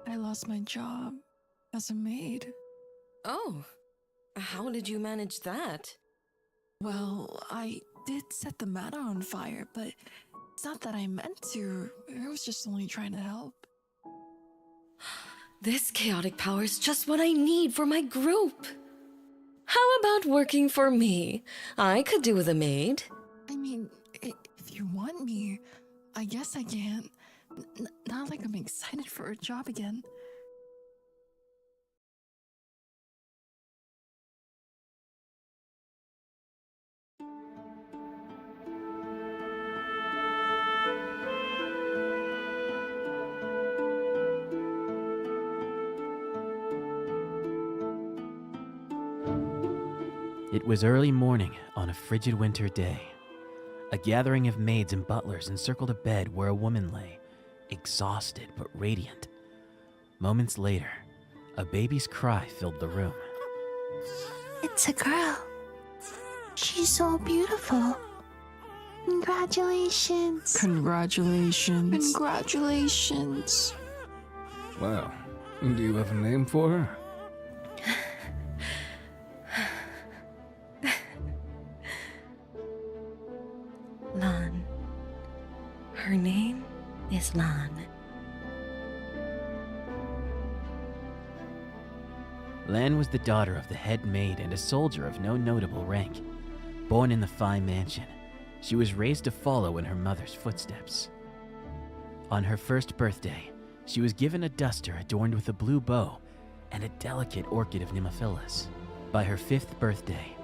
I lost my job as a maid. Oh, how did you manage that? Well, I did set the manor on fire, but it's not that I meant to. I was just only trying to help. This chaotic power is just what I need for my group. How about working for me? I could do with a maid. I mean, if you want me, I guess I can. Not like I'm excited for a job again. It was early morning on a frigid winter day. A gathering of maids and butlers encircled a bed where a woman lay, exhausted but radiant. Moments later, a baby's cry filled the room. It's a girl. She's so beautiful. Congratulations. Congratulations. Congratulations. Well, do you have a name for her? Lan. Her name is Lan. Lan was the daughter of the head maid and a soldier of no notable rank. Born in the Phi mansion, she was raised to follow in her mother's footsteps. On her first birthday, she was given a duster adorned with a blue bow and a delicate orchid of Nemophilus. By her 5th birthday,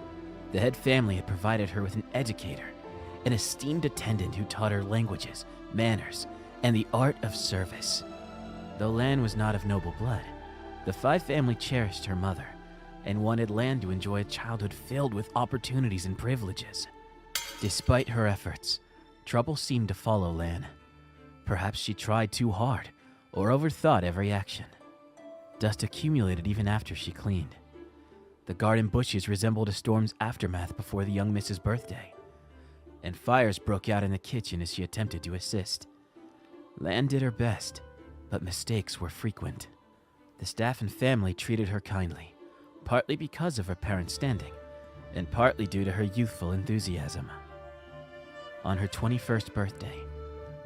the head family had provided her with an educator, an esteemed attendant who taught her languages, manners, and the art of service. Though Lan was not of noble blood, the Phi family cherished her mother and wanted Lan to enjoy a childhood filled with opportunities and privileges. Despite her efforts, trouble seemed to follow Lan. Perhaps she tried too hard or overthought every action. Dust accumulated even after she cleaned. The garden bushes resembled a storm's aftermath before the young Miss's birthday, and fires broke out in the kitchen as she attempted to assist. Lan did her best, but mistakes were frequent. The staff and family treated her kindly, partly because of her parents' standing, and partly due to her youthful enthusiasm. On her 21st birthday,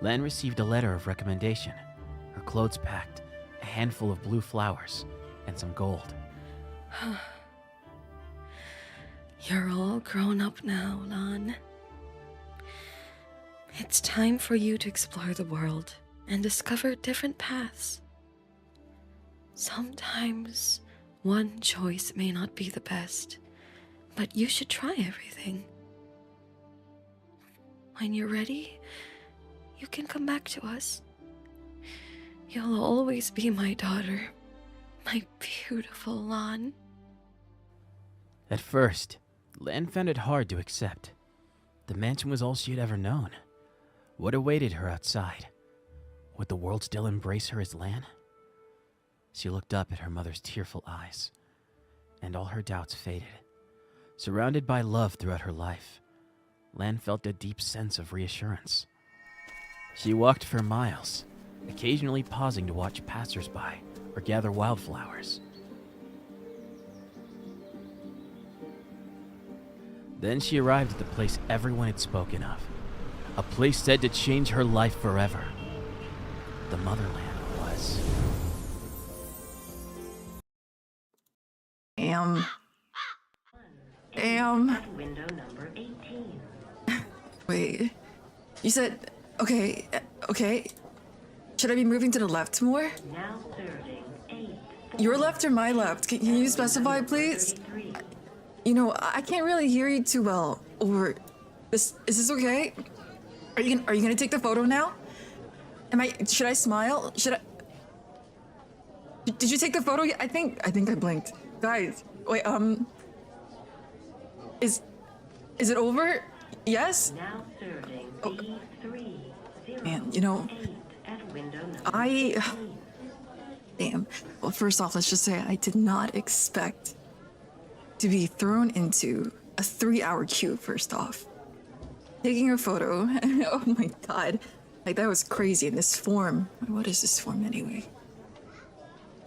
Lan received a letter of recommendation, her clothes packed, a handful of blue flowers, and some gold. You're all grown up now, Lan. It's time for you to explore the world and discover different paths. Sometimes one choice may not be the best, but you should try everything. When you're ready, you can come back to us. You'll always be my daughter, my beautiful Lan. At first, Lan found it hard to accept. The mansion was all she had ever known. What awaited her outside? Would the world still embrace her as Lan? She looked up at her mother's tearful eyes, and all her doubts faded. Surrounded by love throughout her life, Lan felt a deep sense of reassurance. She walked for miles, occasionally pausing to watch passers-by or gather wildflowers. Then she arrived at the place everyone had spoken of, a place said to change her life forever. The motherland was... Damn. Window number 18. Wait. You said, okay. Should I be moving to the left more? Now serving 8. Your left or my left? Can you specify, please? You know, I can't really hear you too well. Or, is this okay? Are you gonna take the photo now? Should I smile? Did you take the photo yet? I think I blinked. Guys, wait, is it over? Yes? Now serving B308 Man, you know, at window number 18. Damn. Well, first off, let's just say I did not expect to be thrown into a 3-hour queue, first off. Taking a photo, oh my god. Like, that was crazy in this form. What is this form anyway?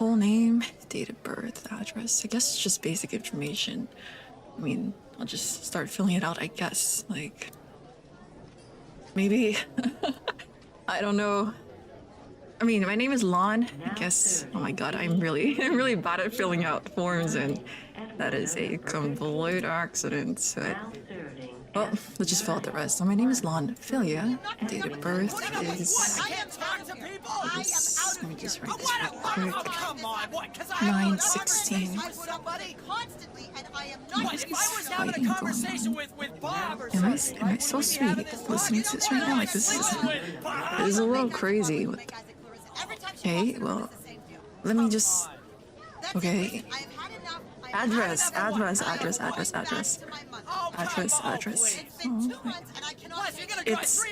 Full name, date of birth, address. I guess it's just basic information. I mean, I'll just start filling it out, I guess. Like, maybe. I don't know. I mean, my name is Lon. I guess. Oh my god, I'm really bad at filling out forms, and that is a complete accident. So, well, let's just fill out the rest. So my name is Philia. Date of birth is. Let me just write this real quick. 9/16. What is fighting going on? Am I so sweet listening to this right now? Like this is a little crazy. Okay, well, let me just. Okay. Address. Oh, it's.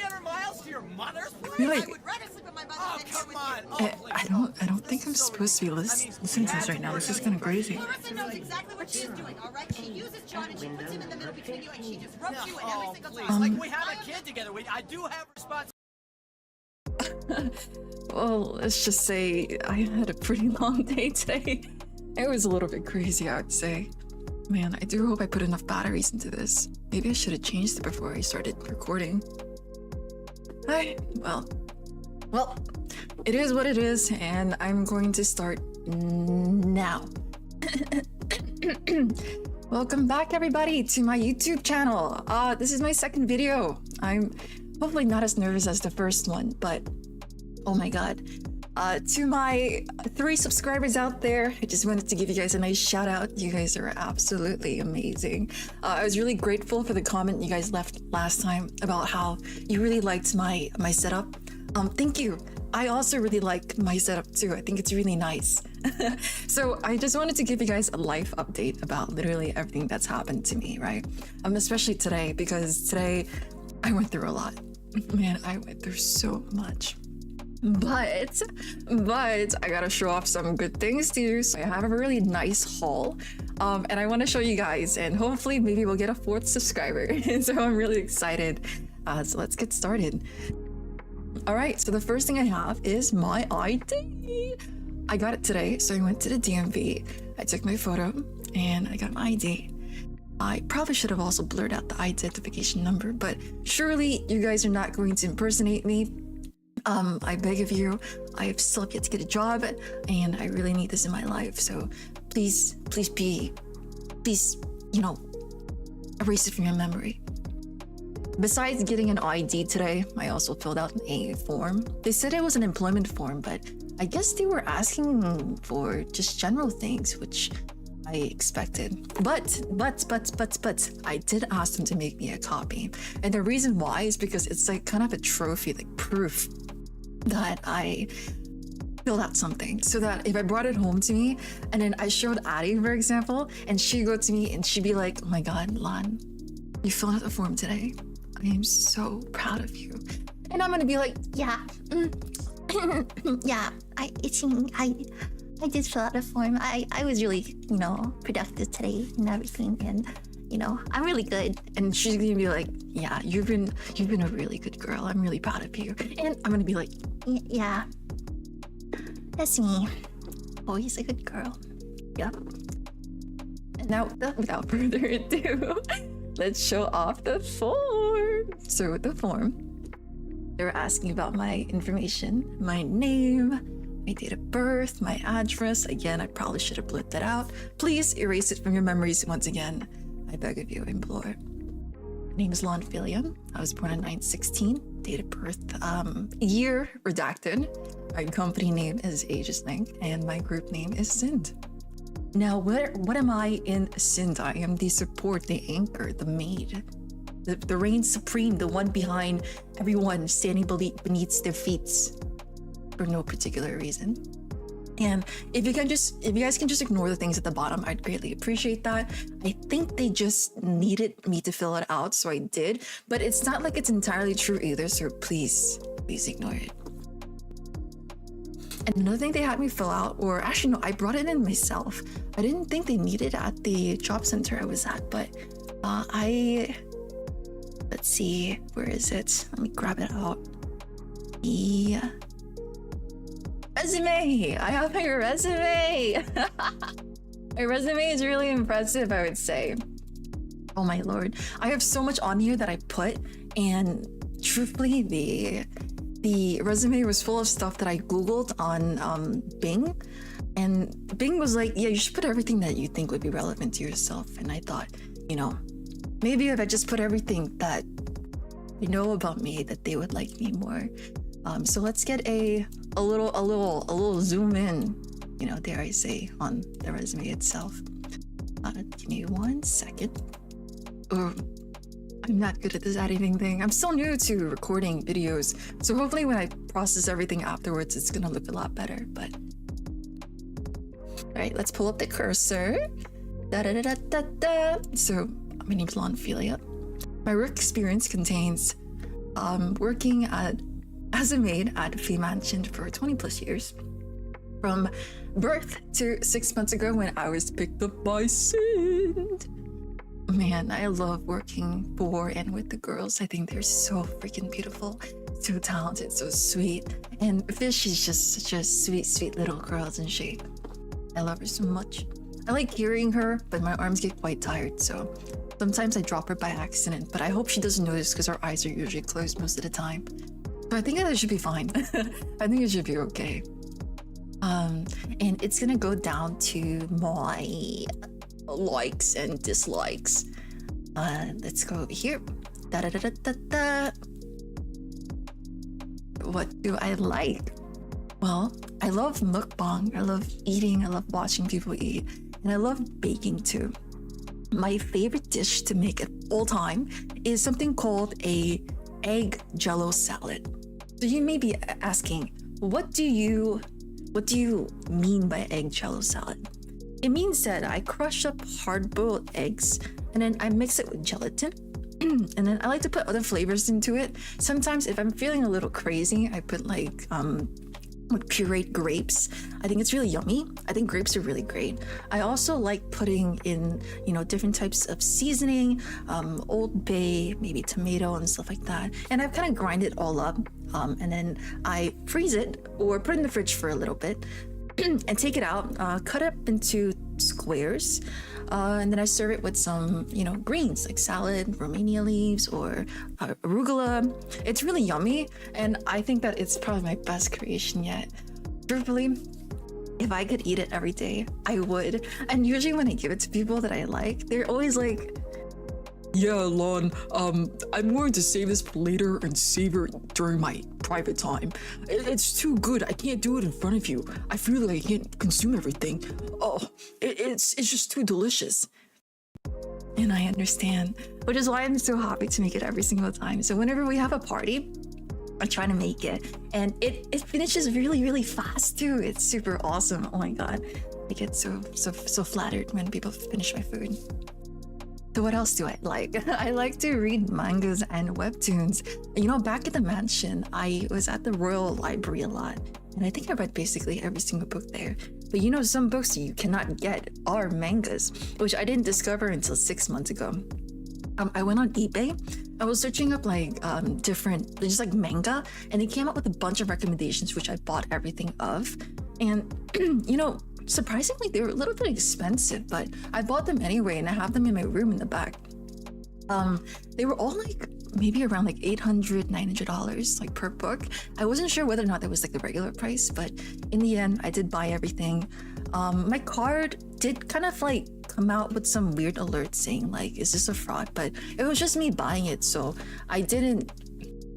Really? I don't think I'm supposed to be listening to this right now. This is kind of crazy. Marissa knows exactly what she's doing, all right? She uses John and she puts him in the middle between you and she disrupts you in every single time. Like we have a kid together. I do have responsibility. Well, let's just say I had a pretty long day today. It was a little bit crazy, I would say. Man, I do hope I put enough batteries into this. Maybe I should have changed it before I started recording. Well, it is what it is, and I'm going to start now. Welcome back, everybody, to my YouTube channel. This is my second video. I'm hopefully not as nervous as the first one, but oh my god. To my 3 subscribers out there, I just wanted to give you guys a nice shout out. You guys are absolutely amazing. I was really grateful for the comment you guys left last time about how you really liked my setup. Thank you. I also really like my setup too. I think it's really nice. So I just wanted to give you guys a life update about literally everything that's happened to me, right? Especially today, because today I went through a lot. Man, I went through so much. But I gotta show off some good things to you. So I have a really nice haul, and I want to show you guys, and hopefully maybe we'll get a 4th subscriber. And so I'm really excited. So let's get started. All right, so the first thing I have is my ID. I got it today, so I went to the DMV. I took my photo, and I got my ID. I probably should have also blurred out the identification number, but surely you guys are not going to impersonate me. I beg of you, I have still yet to get a job, and I really need this in my life, so please, you know, erase it from your memory. Besides getting an ID today, I also filled out a form. They said it was an employment form, but I guess they were asking for just general things, which I expected. But I did ask them to make me a copy. And the reason why is because it's like kind of a trophy, like proof that I filled out something, so that if I brought it home to me and then I showed Addie, for example, and she'd go to me and she'd be like, oh my god, Lan, you filled out the form today. I am so proud of you. And I'm gonna be like, yeah, yeah, I did fill out a form. I was really, you know, productive today and everything, and you know, I'm really good. And she's gonna be like, yeah, you've been a really good girl. I'm really proud of you. And I'm gonna be like, yeah, that's me. Always a good girl. Yep. And now, without further ado, let's show off the form. So with the form, they were asking about my information, my name, my date of birth, my address. Again, I probably should have blurred that out. Please erase it from your memories once again. I beg of you, I implore. My name is Philia. I was born on 9/16. Date of birth, year redacted. My company name is Aegis Link, and my group name is Sind. Now, what am I in Sind? I am the support, the anchor, the maid, the reign supreme, the one behind everyone, standing beneath their feet for no particular reason. And if you guys can just ignore the things at the bottom, I'd greatly appreciate that. I think they just needed me to fill it out, so I did. But it's not like it's entirely true either, so please ignore it. And another thing they had me fill out, or actually no, I brought it in myself. I didn't think they needed it at the job center I was at, but let's see, where is it? Let me grab it out. resume. I have my resume. My resume is really impressive, I would say. Oh my lord. I have so much on here that I put, and truthfully, the resume was full of stuff that I googled on Bing, and Bing was like, yeah, you should put everything that you think would be relevant to yourself. And I thought, you know, maybe if I just put everything that you know about me, that they would like me more. So let's get a little zoom in, you know, dare I say, on the resume itself. Give me 1 second. Oh, I'm not good at this editing thing. I'm still new to recording videos, so hopefully when I process everything afterwards, it's gonna look a lot better. But all right, let's pull up the cursor. So my name's Lanphilia. My work experience contains working as a maid at Philia Mansion for 20 plus years, from birth to 6 months ago when I was picked up by Sid. Man, I love working for and with the girls. I think they're so freaking beautiful, so talented, so sweet. And Fish is just such a sweet little girl, isn't she? I love her so much. I like carrying her, but my arms get quite tired, so sometimes I drop her by accident, but I hope she doesn't notice because her eyes are usually closed most of the time. But I think that should be fine. I think it should be okay. And it's gonna go down to my likes and dislikes. Let's go over here. What do I like? Well, I love mukbang. I love eating. I love watching people eat. And I love baking too. My favorite dish to make at all time is something called a egg jello salad. So you may be asking, what do you mean by egg jello salad? It means that I crush up hard-boiled eggs and then I mix it with gelatin. And then I like to put other flavors into it. Sometimes if I'm feeling a little crazy, I put like pureed grapes. I think it's really yummy. I think grapes are really great. I also like putting in, you know, different types of seasoning, Old Bay, maybe tomato and stuff like that. And I've kind of grind it all up. And then I freeze it or put it in the fridge for a little bit and take it out, cut up into squares, and then I serve it with some, you know, greens like salad, Romania leaves, or arugula. It's really yummy, and I think that it's probably my best creation yet. Truthfully, if I could eat it every day, I would. And usually when I give it to people that I like, they're always like, yeah, Lon, I'm going to save this for later and savor it during my private time. It's too good. I can't do it in front of you. I feel like I can't consume everything. Oh, it's just too delicious. And I understand, which is why I'm so happy to make it every single time. So whenever we have a party, I try to make it, and it finishes really fast too. It's super awesome. Oh my god, I get so flattered when people finish my food. So what else do I like? I like to read mangas and webtoons. You know, back at the mansion, I was at the Royal Library a lot, and I think I read basically every single book there. But you know, some books you cannot get are mangas, which I didn't discover until 6 months ago. I went on eBay. I was searching up like different, just like manga, and they came up with a bunch of recommendations, which I bought everything of. And you know, surprisingly, they were a little bit expensive, but I bought them anyway, and I have them in my room in the back. They were all like maybe around like $800-900 like per book. I wasn't sure whether or not that was like the regular price, but in the end, I did buy everything. My card did kind of like come out with some weird alert saying like, is this a fraud? But it was just me buying it, so I didn't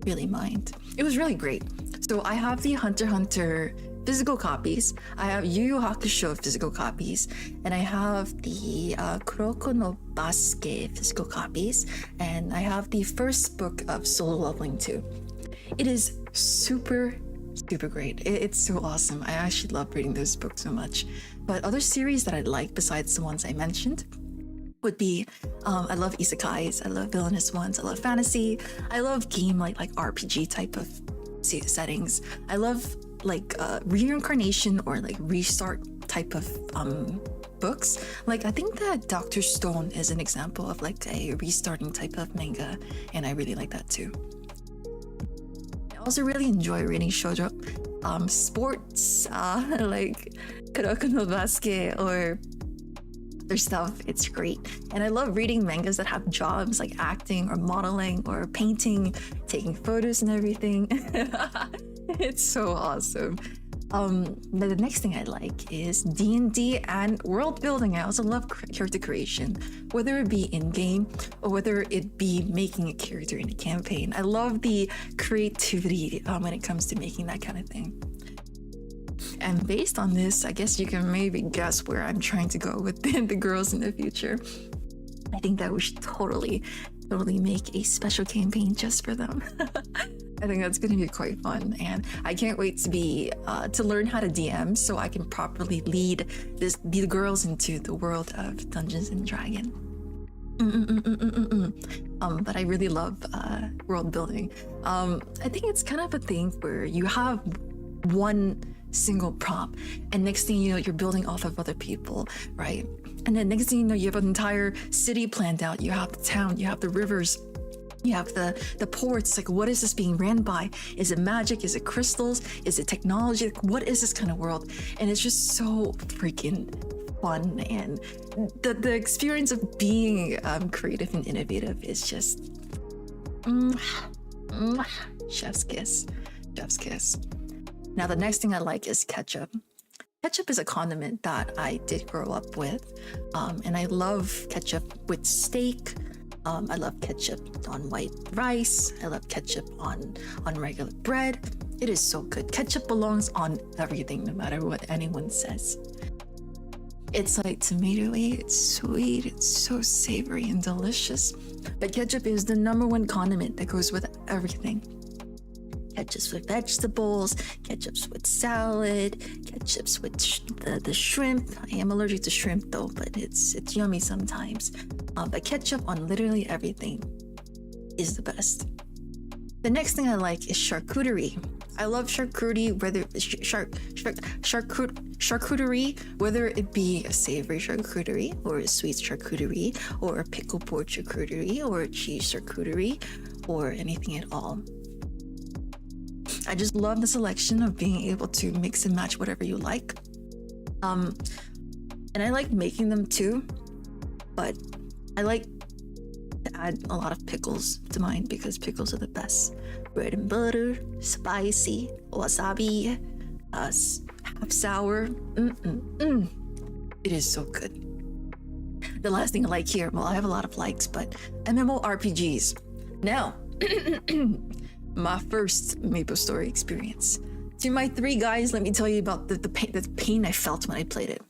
really mind. It was really great. So I have the Hunter x Hunter physical copies, I have Yu Yu Hakusho physical copies, and I have the Kuroko no Basuke physical copies, and I have the first book of Solo Leveling 2. It is super great. It's so awesome. I actually love reading those books so much. But other series that I like besides the ones I mentioned would be, I love isekais, I love villainous ones, I love fantasy, I love game like RPG type of settings. I love like reincarnation or like restart type of books. Like I think that Dr. Stone is an example of like a restarting type of manga, and I really like that too. I also really enjoy reading shoujo. sports, like Kuroko no Basket or other stuff. It's great. And I love reading mangas that have jobs like acting or modeling or painting, taking photos and everything. It's so awesome. The next thing I like is D&D and world building. I also love character creation, whether it be in-game or whether it be making a character in a campaign. I love the creativity when it comes to making that kind of thing. And based on this, I guess you can maybe guess where I'm trying to go with the girls in the future. I think that we should totally make a special campaign just for them. I think that's going to be quite fun, and I can't wait to learn how to DM so I can properly lead the girls into the world of Dungeons and Dragons. But I really love world building. I think it's kind of a thing where you have one single prop, and next thing you know, you're building off of other people, right? And then next thing you know, you have an entire city planned out. You have the town, you have the rivers, you have the ports. Like, what is this being ran by? Is it magic? Is it crystals? Is it technology? Like, what is this kind of world? And it's just so freaking fun. And the experience of being creative and innovative is just chef's kiss. Chef's kiss. Now, the next thing I like is ketchup. Ketchup is a condiment that I did grow up with, and I love ketchup with steak. I love ketchup on white rice. I love ketchup on regular bread. It is so good. Ketchup belongs on everything, no matter what anyone says. It's like tomatoey, it's sweet, it's so savory and delicious. But ketchup is the #1 condiment that goes with everything. Ketchups with vegetables, ketchups with salad, ketchups with the shrimp. I am allergic to shrimp though, but it's yummy sometimes. But ketchup on literally everything is the best. The next thing I like is charcuterie. I love charcuterie, whether charcuterie, whether it be a savory charcuterie or a sweet charcuterie or a pickle board charcuterie or a cheese charcuterie or anything at all. I just love the selection of being able to mix and match whatever you like. And I like making them too, but I like to add a lot of pickles to mine because pickles are the best. Bread and butter, spicy, wasabi, half sour. It is so good. The last thing I like here, well, I have a lot of likes, but MMORPGs. Now, my first MapleStory experience. To my 3 guys, let me tell you about the pain I felt when I played it.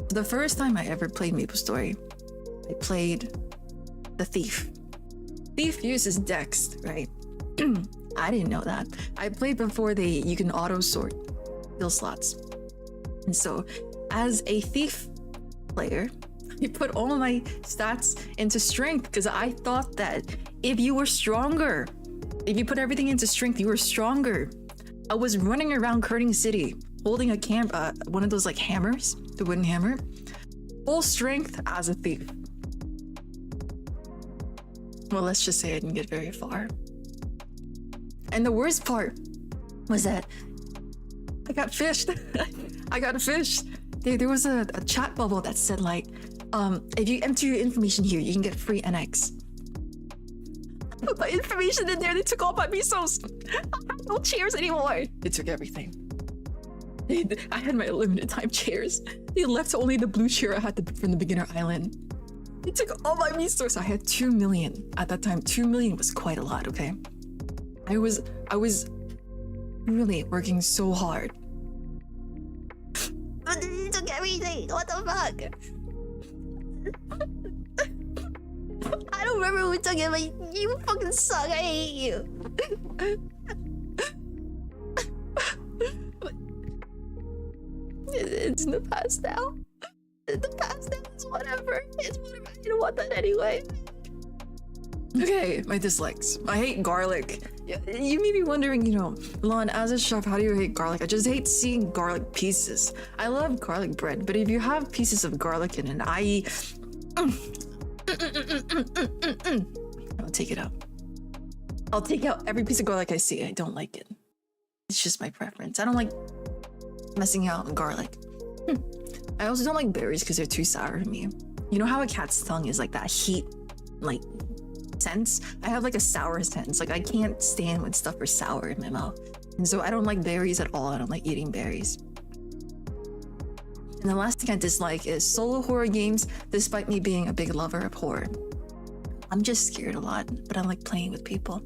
The first time I ever played MapleStory, I played the Thief. Thief uses Dex, right? I didn't know that. I played before you can auto sort skill slots. And so, as a Thief player, I put all my stats into strength because I thought that if you were stronger, if you put everything into strength, you were stronger. I was running around Kurting City holding one of those like hammers, the wooden hammer, full strength as a thief. Well, let's just say I didn't get very far. And the worst part was that I got fished. I got fished. There was a chat bubble that said like, if you enter your information here, you can get free NX. I put my information in there, they took all my misos. I had no chairs anymore. They took everything. I had my limited time chairs. They left only the blue chair I had from the beginner island. They took all my misos. I had 2 million. At that time, 2 million was quite a lot, okay? I was really working so hard. But they took everything. What the fuck? I don't remember who took it, but you fucking suck. I hate you. It's in the past now. In the past now. It's whatever. It's whatever. I didn't want that anyway. Okay, my dislikes. I hate garlic. You may be wondering, Lon, as a chef, how do you hate garlic? I just hate seeing garlic pieces. I love garlic bread, but if you have pieces of garlic in it, I'll take it out. I'll take out every piece of garlic I see. I don't like it. It's just my preference. I don't like messing out on garlic. I also don't like berries because they're too sour for me. You know how a cat's tongue is like that heat, like sense? I have like a sour sense. Like I can't stand when stuff is sour in my mouth. And so I don't like berries at all. I don't like eating berries. And the last thing I dislike is solo horror games, despite me being a big lover of horror. I'm just scared a lot, but I like playing with people.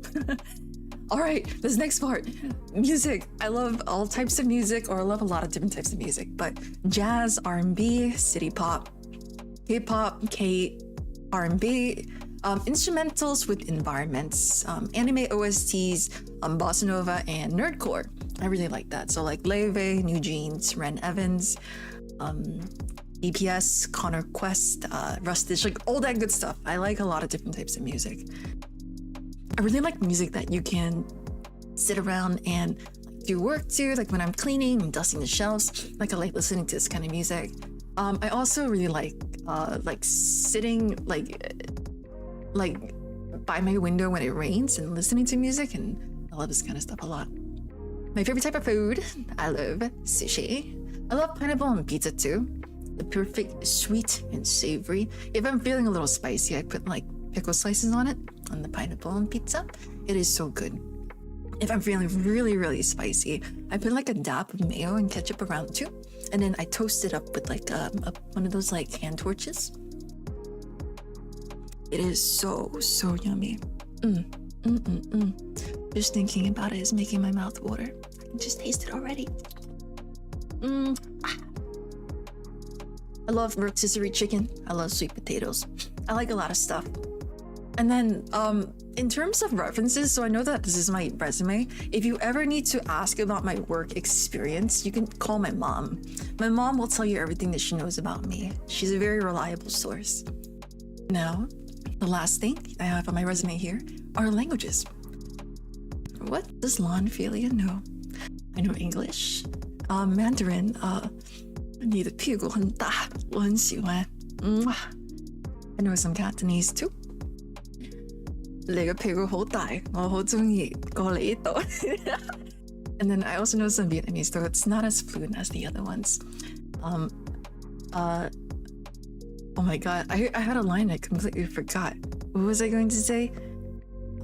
All right, this next part, music. I love all types of music, or I love a lot of different types of music, but jazz, R&B, city pop, K-pop, R&B, instrumentals with environments, anime OSTs, bossa nova, and nerdcore. I really like that. So like Leve, New Jeans, Ren Evans, BPS, Connor Quest, Rustish, like all that good stuff. I like a lot of different types of music. I really like music that you can sit around and do work to, like when I'm cleaning and dusting the shelves. Like I like listening to this kind of music. I also really like sitting like by my window when it rains and listening to music, and I love this kind of stuff a lot. My favorite type of food, I love sushi. I love pineapple on pizza too. The perfect sweet and savory. If I'm feeling a little spicy, I put like pickle slices on it, on the pineapple on pizza. It is so good. If I'm feeling really, really spicy, I put like a dab of mayo and ketchup around too. And then I toast it up with like one of those like hand torches. It is so, so yummy. Just thinking about it is making my mouth water. I can just taste it already. I love rotisserie chicken. I love sweet potatoes. I like a lot of stuff. And then in terms of references, so I know that this is my resume. If you ever need to ask about my work experience, you can call my mom. My mom will tell you everything that she knows about me. She's a very reliable source. Now, the last thing I have on my resume here are languages. What does lanphilia know? I know English, Mandarin, 你的屁股很大，我很喜欢。I know some Cantonese too. 你個屁股好大，我好鍾意過嚟呢度。And then I also know some Vietnamese, though it's not as fluent as the other ones. Oh my god, I had a line I completely forgot. What was I going to say?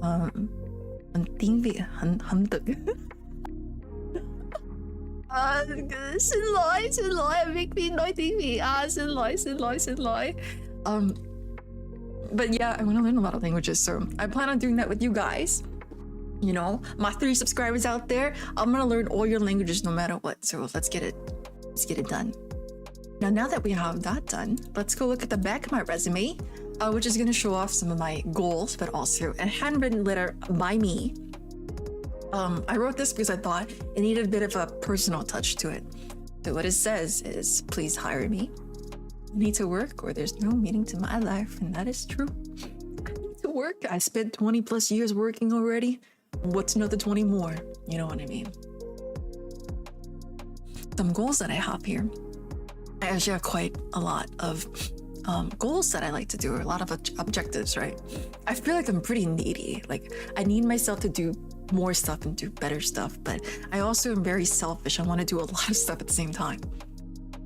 很丁vị, 很得。xin lỗi, make me nói tiếng Việt. xin lỗi. But yeah, I want to learn a lot of languages, so I plan on doing that with you guys. You know, my 3 subscribers out there, I'm gonna learn all your languages no matter what. So let's get it done. Now that we have that done, let's go look at the back of my resume, which is gonna show off some of my goals, but also a handwritten letter by me. I wrote this because I thought it needed a bit of a personal touch to it. So what it says is, please hire me. I need to work or there's no meaning to my life, and that is true. I need to work. I spent 20 plus years working already. What's another 20 more? You know what I mean? Some goals that I have here. I actually have quite a lot of goals that I like to do, or a lot of objectives, right? I feel like I'm pretty needy. Like I need myself to do more stuff and do better stuff, but I also am very selfish. I want to do a lot of stuff at the same time.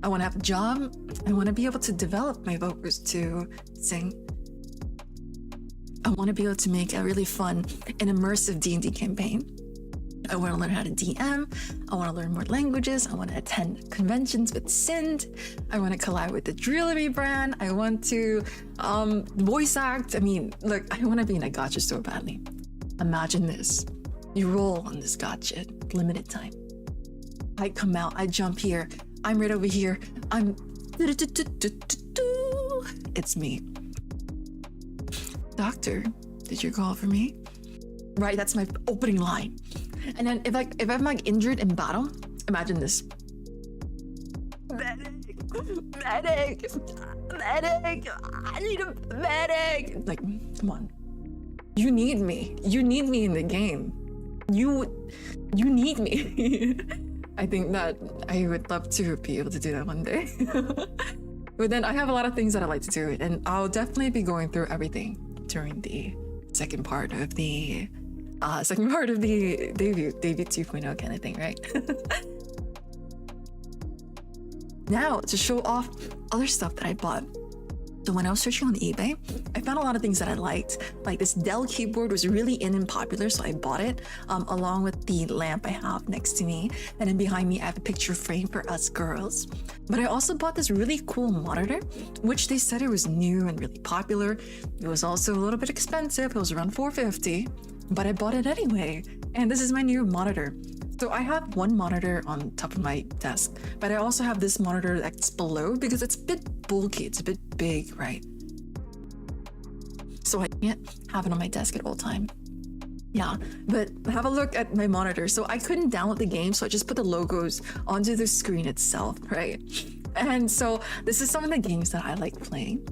I want to have a job. I want to be able to develop my vocals to sing. I want to be able to make a really fun and immersive D&D campaign. I want to learn how to DM. I want to learn more languages. I want to attend conventions with Sind. I want to collab with the Drillery brand. I want to voice act. I mean, look, I want to be in a gacha so badly. Imagine this. You roll on this gacha, limited time. I come out, I jump here. I'm right over here. It's me. Doctor, did you call for me? Right, that's my opening line. And then if I'm like injured in battle, imagine this. Medic! I need a medic! Like, come on. You need me. You need me in the game. You need me. I think that I would love to be able to do that one day. But then I have a lot of things that I like to do, and I'll definitely be going through everything during the second part of the second part of the debut 2.0 kind of thing, right? Now, to show off other stuff that I bought. So when I was searching on eBay, I found a lot of things that I liked. Like this Dell keyboard was really in and popular, so I bought it along with the lamp I have next to me. And then behind me, I have a picture frame for us girls. But I also bought this really cool monitor, which they said it was new and really popular. It was also a little bit expensive. It was around $450, but I bought it anyway. And this is my new monitor. So I have one monitor on top of my desk, but I also have this monitor that's below because it's a bit bulky, it's a bit big, right? So I can't have it on my desk at all time. Yeah, but have a look at my monitor. So I couldn't download the game, so I just put the logos onto the screen itself, right? And so this is some of the games that I like playing.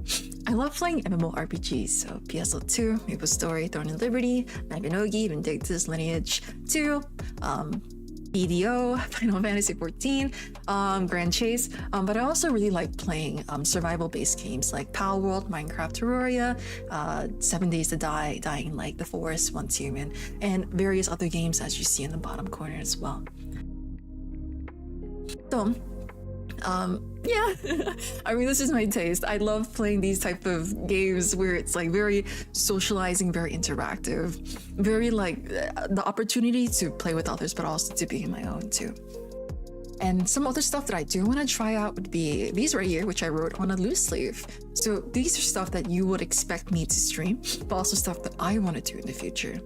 I love playing MMORPGs, so PSO2, Maple Story, Throne and Liberty, Mabinogi, Vindictus, Lineage 2, BDO, Final Fantasy 14, Grand Chase, but I also really like playing survival-based games like Power World, Minecraft Terraria, 7 Days to Die, Dying Like the Forest, Once Human, and various other games as you see in the bottom corner as well. So, yeah, I mean, this is my taste. I love playing these type of games where it's like very socializing, very interactive, very like the opportunity to play with others, but also to be my own too. And some other stuff that I do want to try out would be these right here, which I wrote on a loose sleeve. So these are stuff that you would expect me to stream, but also stuff that I want to do in the future.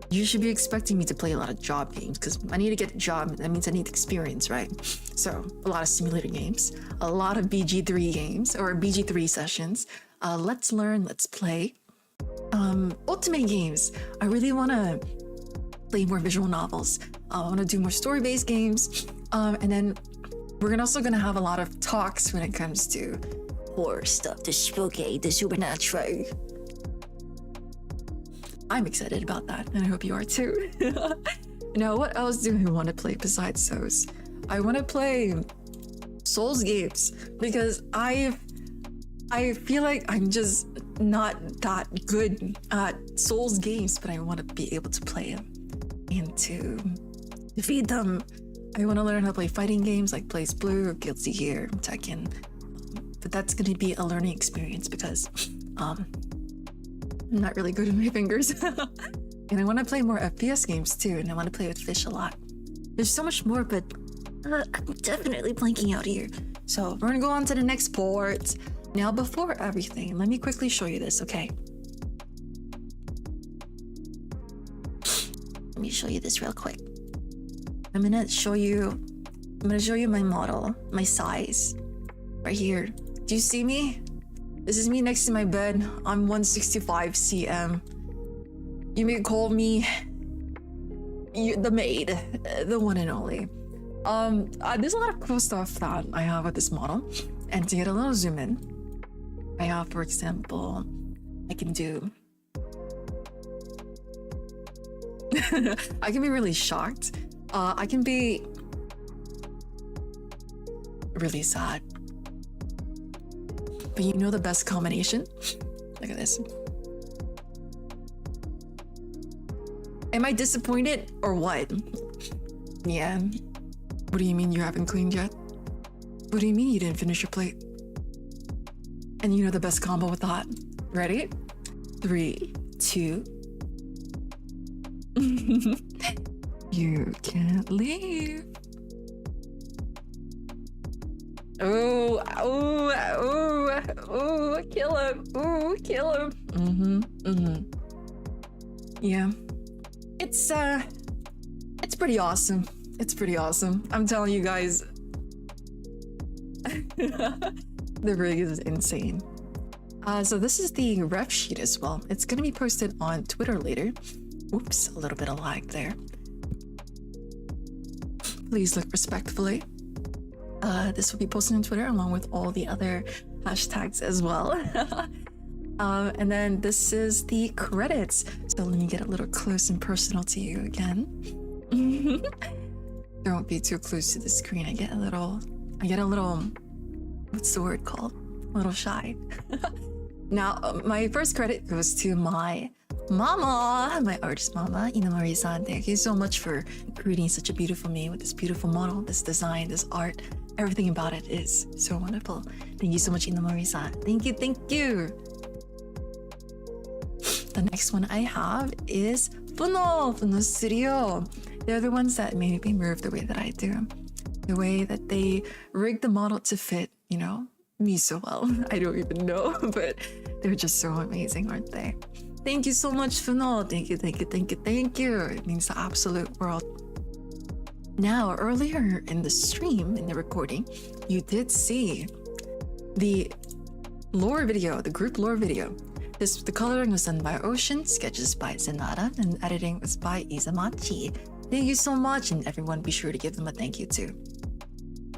You should be expecting me to play a lot of job games because I need to get a job. That means I need experience, right? So a lot of simulator games, a lot of BG3 games or BG3 sessions. Let's learn, let's play. Ultimate games. I really want to play more visual novels. I want to do more story-based games. And then we're also going to have a lot of talks when it comes to horror stuff, the spooky, the supernatural. I'm excited about that, and I hope you are too. Now, what else do I want to play besides those? I want to play Souls games because I feel like I'm just not that good at Souls games, but I want to be able to play them and to defeat them. I want to learn how to play fighting games like Blaze Blue or Guilty Gear, Tekken. But that's going to be a learning experience because I'm not really good with my fingers. And I want to play more FPS games too, and I want to play with fish a lot. There's so much more, but I'm definitely blanking out here. So we're gonna go on to the next port. Now, before everything, let me quickly show you this, okay? Let me show you this real quick. I'm gonna show you my model, my size, right here. Do you see me? This is me next to my bed. I'm 165 cm. You may call me the Maid, the one and only. There's a lot of cool stuff that I have with this model. And to get a little zoom in, I have, for example, I can do... I can be really shocked. I can be really sad. But you know the best combination? Look at this. Am I disappointed or what? Yeah. What do you mean you haven't cleaned yet? What do you mean you didn't finish your plate? And you know the best combo with that? Ready? 3, 2. You can't leave. Oh, kill him. Oh, kill him. Yeah. It's pretty awesome. It's pretty awesome. I'm telling you guys. The rig is insane. So this is the ref sheet as well. It's gonna be posted on Twitter later. Oops, a little bit of lag there. Please look respectfully. This will be posted on Twitter along with all the other hashtags as well. And then this is the credits. So let me get a little close and personal to you again. Don't be too close to the screen. I get a little, what's the word called? A little shy. Now, my first credit goes to my Mama, my artist mama, Inamori-san, thank you so much for creating such a beautiful me with this beautiful model, this design, this art. Everything about it is so wonderful. Thank you so much, Inamori-san. Thank you, thank you. The next one I have is Funo Studio. They're the ones that made me move the way that I do. The way that they rig the model to fit, you know, me so well. I don't even know, but they're just so amazing, aren't they? Thank you so much, Funo. Thank you, thank you, thank you, thank you. It means the absolute world. Now, earlier in the stream, in the recording, you did see the lore video, the group lore video. The coloring was done by Ocean, sketches by Zenara, and editing was by Izamachi. Thank you so much, and everyone be sure to give them a thank you too.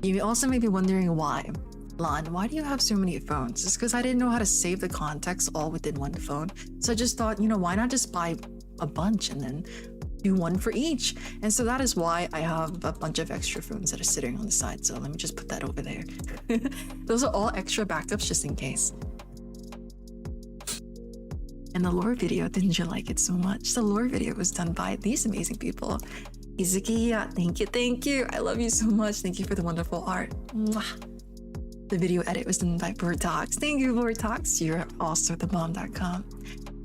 You also may be wondering why. Lon, why do you have so many phones? It's because I didn't know how to save the context all within one phone. So I just thought, you know, why not just buy a bunch and then do one for each? And so that is why I have a bunch of extra phones that are sitting on the side. So let me just put that over there. Those are all extra backups just in case. And the lore video, didn't you like it so much? The lore video was done by these amazing people. Izukiya, thank you. I love you so much. Thank you for the wonderful art. Mwah. The video edit was done by Vortox. Thank you, Vortox. You're also thebomb.com.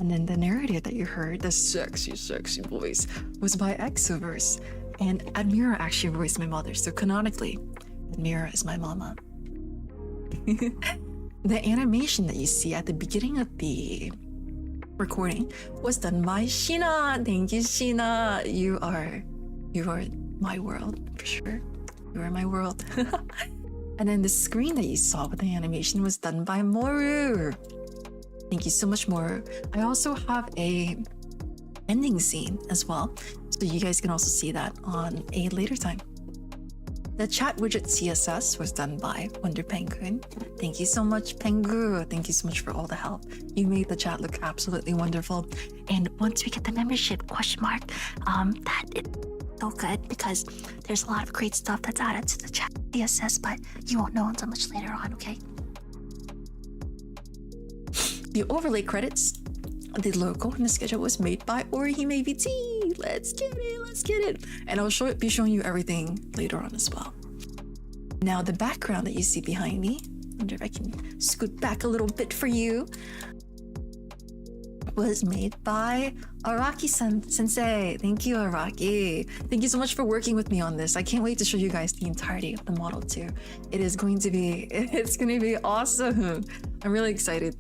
And then the narrator that you heard, the sexy, sexy voice, was by Exoverse. And Admira actually voiced my mother. So canonically, Admira is my mama. The animation that you see at the beginning of the recording was done by Sheena. Thank you, Sheena. You are my world for sure. You are my world. And then the screen that you saw with the animation was done by Moru. Thank you so much, Moru. I also have a ending scene as well, so you guys can also see that on a later time. The chat widget CSS was done by Wonder Penguin. Thank you so much, Pengu. Thank you so much for all the help. You made the chat look absolutely wonderful. And once we get the membership, that is so good because there's a lot of great stuff that's added to the chat CSS, but you won't know until much later on, okay? The overlay credits, the logo and the schedule was made by Orihime VT. Let's get it. And I'll be showing you everything later on as well. Now the background that you see behind me, I wonder if I can scoot back a little bit for you, was made by Araki-sensei. Thank you, Araki. Thank you so much for working with me on this. I can't wait to show you guys the entirety of the model too. It's going to be awesome. I'm really excited.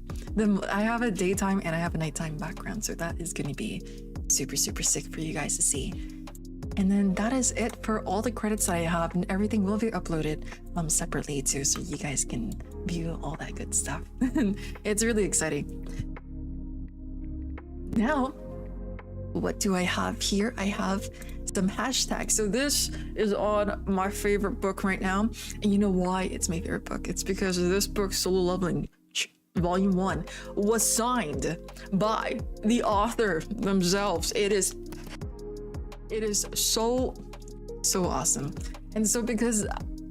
I have a daytime and I have a nighttime background, so that is going to be super, super sick for you guys to see. And then that is it for all the credits that I have, and everything will be uploaded separately too, so you guys can view all that good stuff. It's really exciting. Now, what do I have here? I have some hashtags. So this is on my favorite book right now. And you know why it's my favorite book? It's because this book, Solo Leveling Volume 1, was signed by the author themselves. It is so awesome. And so because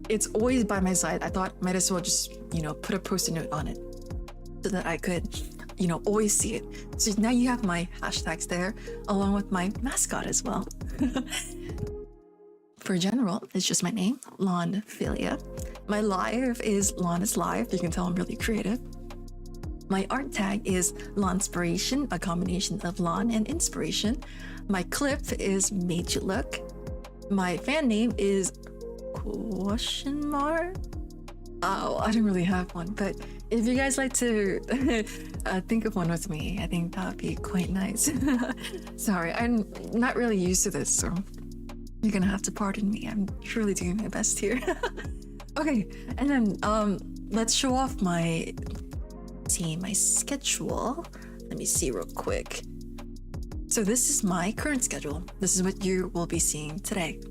it's always by my side, I thought might as well just, put a post-it note on it so that I could always see it. So now you have my hashtags there, along with my mascot as well. For general, it's just my name, lanphilia. My live is Lan is live. You can tell I'm really creative. My art tag is lanspiration, a combination of Lan and inspiration. My clip is Made You Look. My fan name is question mark. Oh, I don't really have one, but if you guys like to think of one with me, I think that would be quite nice. Sorry, I'm not really used to this, so you're gonna have to pardon me. I'm truly doing my best here. Okay, and then let's show off my schedule. Let me see real quick. So this is my current schedule. This is what you will be seeing today.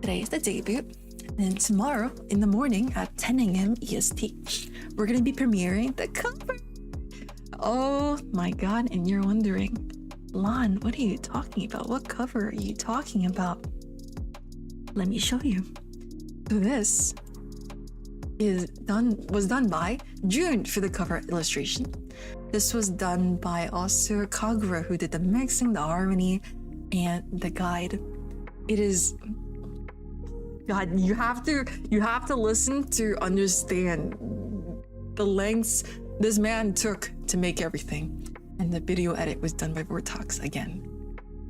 Today is the debut, and tomorrow in the morning at 10 a.m. EST, we're going to be premiering the cover. Oh my god, and you're wondering, Lan, what are you talking about? What cover are you talking about? Let me show you. So this was done by June for the cover illustration. This was done by also Kagura, who did the mixing, the harmony, and the guide. It is... God, you have to listen to understand the lengths this man took to make everything. And the video edit was done by Vortox again.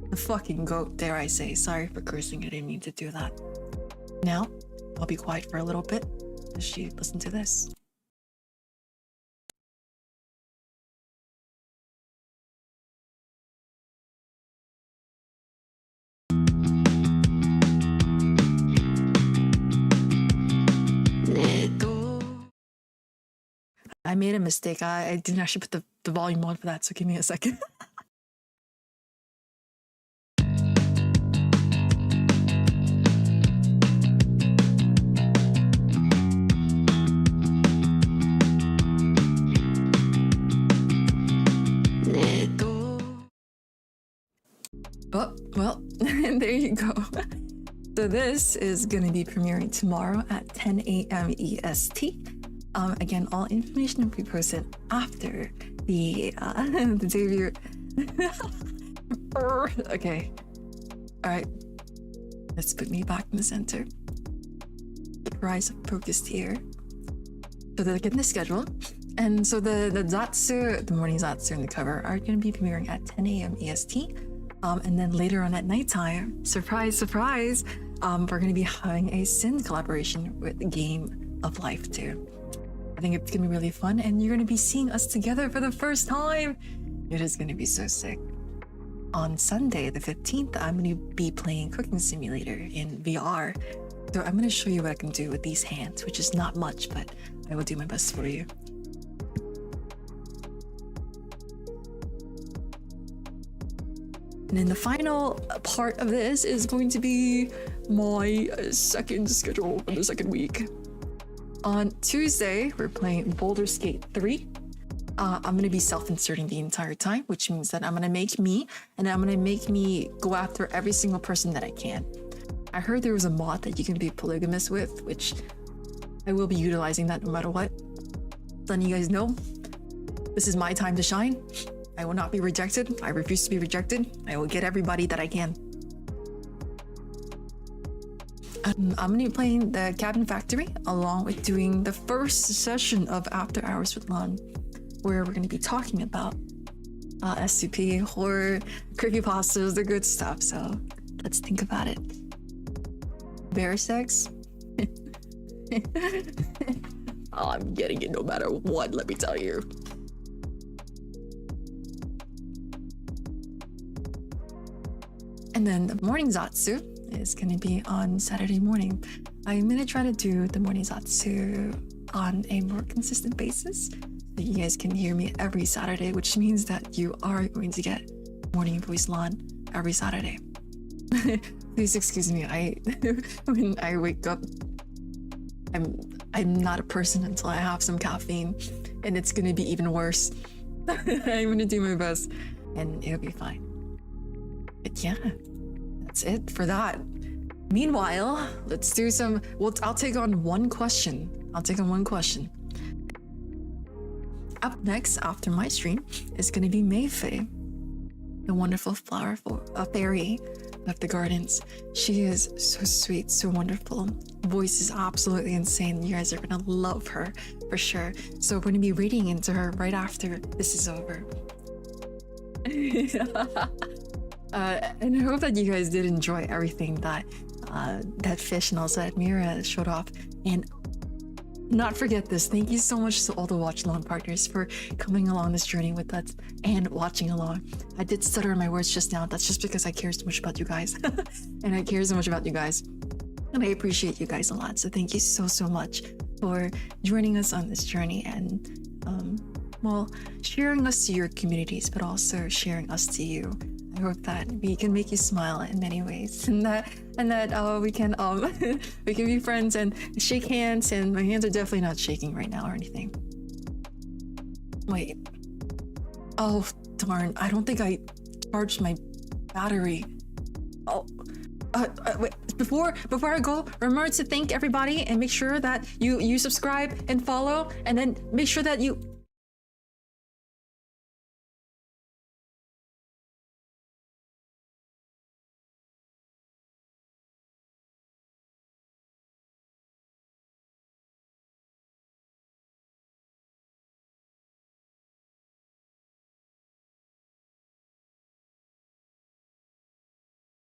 The fucking goat, dare I say. Sorry for cursing, I didn't mean to do that. Now, I'll be quiet for a little bit as she listen to this. I made a mistake. I didn't actually put the volume on for that, so give me a second. Oh, well, there you go. So this is going to be premiering tomorrow at 10 a.m. EST. Again, all information will be posted after the debut. Okay. All right. Let's put me back in the center. Keep your eyes focused here. So they're getting the schedule. And so the Zatsu, the morning Zatsu and the cover are going to be premiering at 10 a.m. EST. And then later on at nighttime, surprise, surprise, we're going to be having a Sin collaboration with the Game of Life too. I think it's going to be really fun, and you're going to be seeing us together for the first time. It is going to be so sick. On Sunday, the 15th, I'm going to be playing Cooking Simulator in VR. So I'm going to show you what I can do with these hands, which is not much, but I will do my best for you. And then the final part of this is going to be my second schedule for the second week. On Tuesday, we're playing Baldur's Gate 3. I'm going to be self-inserting the entire time, which means that I'm going to make me, and I'm going to make me go after every single person that I can. I heard there was a mod that you can be polygamous with, which I will be utilizing that no matter what. Letting you guys know, this is my time to shine. I will not be rejected. I refuse to be rejected. I will get everybody that I can. I'm going to be playing the Cabin Factory along with doing the first session of After Hours with Lon, where we're going to be talking about SCP, horror, creepypastas, the good stuff. So let's think about it. Bear sex? Oh, I'm getting it no matter what, let me tell you. And then the morning Zatsu is going to be on Saturday morning. I'm going to try to do the morning Zatsu on a more consistent basis so you guys can hear me every Saturday, which means that you are going to get Morning Voice Lon every Saturday. Please excuse me, when I wake up, I'm not a person until I have some caffeine, and it's going to be even worse. I'm going to do my best, and it'll be fine. But yeah, that's it for that. Meanwhile, let's do some... Well, I'll take on one question. Up next, after my stream, is going to be Mayfei, the wonderful flower fairy of the gardens. She is so sweet, so wonderful. Voice is absolutely insane. You guys are going to love her for sure. So we're going to be reading into her right after this is over. And I hope that you guys did enjoy everything that that fish and also that Mira showed off. And not forget this, thank you so much to all the watch along partners for coming along this journey with us and watching along. I did stutter in my words just now. That's just because I care so much about you guys. And I care so much about you guys. And I appreciate you guys a lot. So thank you so much for joining us on this journey and well, sharing us to your communities, but also sharing us to you. I hope that we can make you smile in many ways, and that we can we can be friends and shake hands. And my hands are definitely not shaking right now or anything. Wait. Oh darn! I don't think I charged my battery. Oh. Wait. Before I go, remember to thank everybody and make sure that you subscribe and follow, and then make sure that you